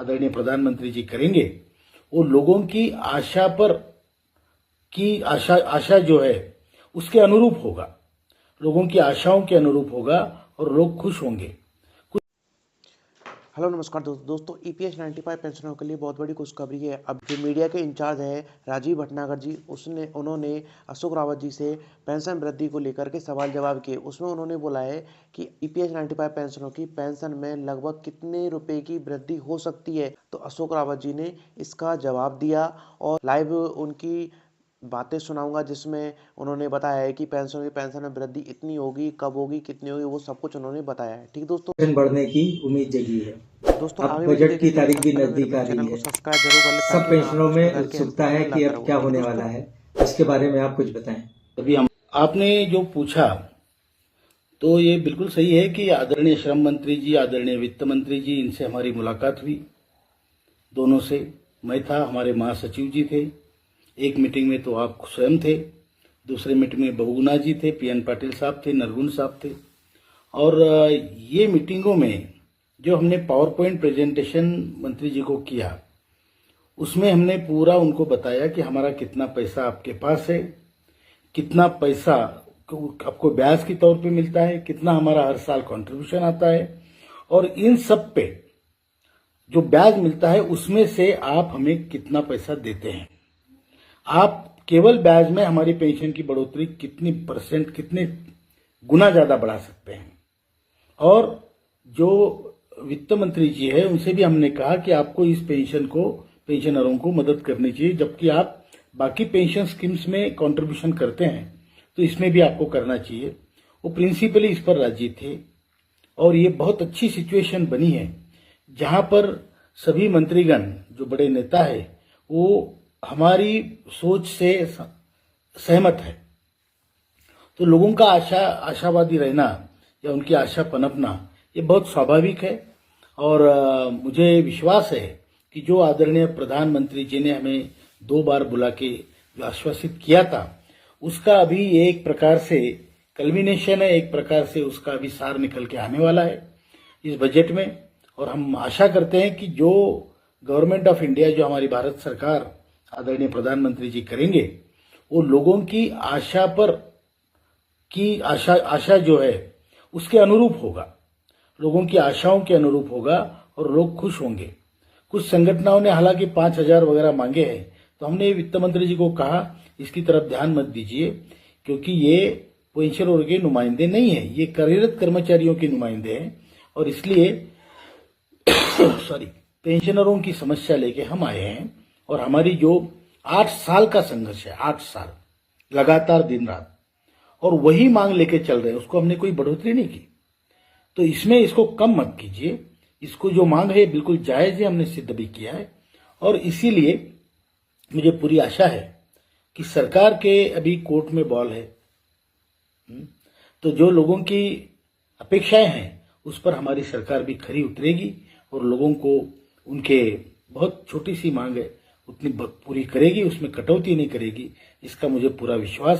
आदरणीय प्रधानमंत्री जी करेंगे वो लोगों की आशा पर की आशा जो है उसके अनुरूप होगा, लोगों की आशाओं के अनुरूप होगा और लोग खुश होंगे। हेलो नमस्कार दोस्तों ईपीएस 95 पेंशनरों के लिए बहुत बड़ी खुशखबरी है। अब जो मीडिया के इंचार्ज है राजीव भटनागर जी, उन्होंने अशोक रावत जी से पेंशन वृद्धि को लेकर के सवाल जवाब किए। उसमें उन्होंने बोला है कि ईपीएस 95 पेंशनरों की पेंशन में लगभग कितने रुपए की वृद्धि हो सकती है। तो अशोक रावत जी ने इसका जवाब दिया और लाइव उनकी बातें सुनाऊंगा, जिसमें उन्होंने बताया है कि पेंशन में वृद्धि इतनी होगी, कब होगी, कितनी होगी, वो सब कुछ उन्होंने बताया है। ठीक दोस्तों, पेंशन बढ़ने की उम्मीद जगी है। दोस्तों अब आगे बजट की तारीख भी पहले नजदीक आ रही है। सब्सक्राइब जरूर कर लें सब ताकि मैं पेंशनरों आपको इस में प्रकार के उत्सुकता है कि अब क्या होने वाला है, इसके बारे में आप कुछ बताएं। अभी आपने जो पूछा तो ये बिल्कुल सही है कि आदरणीय श्रम मंत्री जी, आदरणीय वित्त मंत्री जी, इनसे हमारी मुलाकात हुई, दोनों से। मैं था, हमारे महासचिव जी थे, एक मीटिंग में तो आप स्वयं थे, दूसरे मीटिंग में बहुगुणा जी थे, पीएन पाटिल साहब थे, नरगुण साहब थे। और ये मीटिंगों में जो हमने पावर पॉइंट प्रेजेंटेशन मंत्री जी को किया, उसमें हमने पूरा उनको बताया कि हमारा कितना पैसा आपके पास है, कितना पैसा आपको ब्याज के तौर पे मिलता है, कितना हमारा हर साल कंट्रीब्यूशन आता है, और इन सब पे जो ब्याज मिलता है उसमें से आप हमें कितना पैसा देते हैं। आप केवल ब्याज में हमारी पेंशन की बढ़ोतरी कितनी परसेंट, कितने गुना ज्यादा बढ़ा सकते हैं। और जो वित्त मंत्री जी है उनसे भी हमने कहा कि आपको इस पेंशनरों को मदद करनी चाहिए, जबकि आप बाकी पेंशन स्कीम्स में कंट्रीब्यूशन करते हैं तो इसमें भी आपको करना चाहिए। वो प्रिंसिपली इस पर राजी थे और ये बहुत अच्छी सिचुएशन बनी है जहां पर सभी मंत्रीगण, जो बड़े नेता है, वो हमारी सोच से सहमत है। तो लोगों का आशावादी रहना या उनकी आशा पनपना ये बहुत स्वाभाविक है। और मुझे विश्वास है कि जो आदरणीय प्रधानमंत्री जी ने हमें 2 बार बुला के जो आश्वासित किया था, उसका अभी एक प्रकार से कल्मिनेशन है, एक प्रकार से उसका अभी सार निकल के आने वाला है इस बजट में। और हम आशा करते हैं कि जो गवर्नमेंट ऑफ इंडिया, जो हमारी भारत सरकार, आदरणीय प्रधानमंत्री जी करेंगे वो लोगों की आशा पर की आशा जो है उसके अनुरूप होगा, लोगों की आशाओं के अनुरूप होगा और लोग खुश होंगे। कुछ संगठनों ने हालांकि 5,000 वगैरह मांगे हैं, तो हमने वित्त मंत्री जी को कहा इसकी तरफ ध्यान मत दीजिए, क्योंकि ये पेंशनरों के नुमाइंदे नहीं है, ये कार्यरत कर्मचारियों के नुमाइंदे हैं। और इसलिए पेंशनरों की समस्या लेके हम आए हैं। और हमारी जो 8 साल का संघर्ष है, 8 साल लगातार दिन रात, और वही मांग लेके चल रहे हैं, उसको हमने कोई बढ़ोतरी नहीं की। तो इसमें इसको कम मत कीजिए, इसको जो मांग है बिल्कुल जायज है, हमने सिद्ध भी किया है। और इसीलिए मुझे पूरी आशा है कि सरकार के अभी कोर्ट में बॉल है, तो जो लोगों की अपेक्षाएं हैं उस पर हमारी सरकार भी खरी उतरेगी और लोगों को उनके बहुत छोटी सी मांग है उतनी पूरी करेगी, उसमें कटौती नहीं करेगी, इसका मुझे पूरा विश्वास है।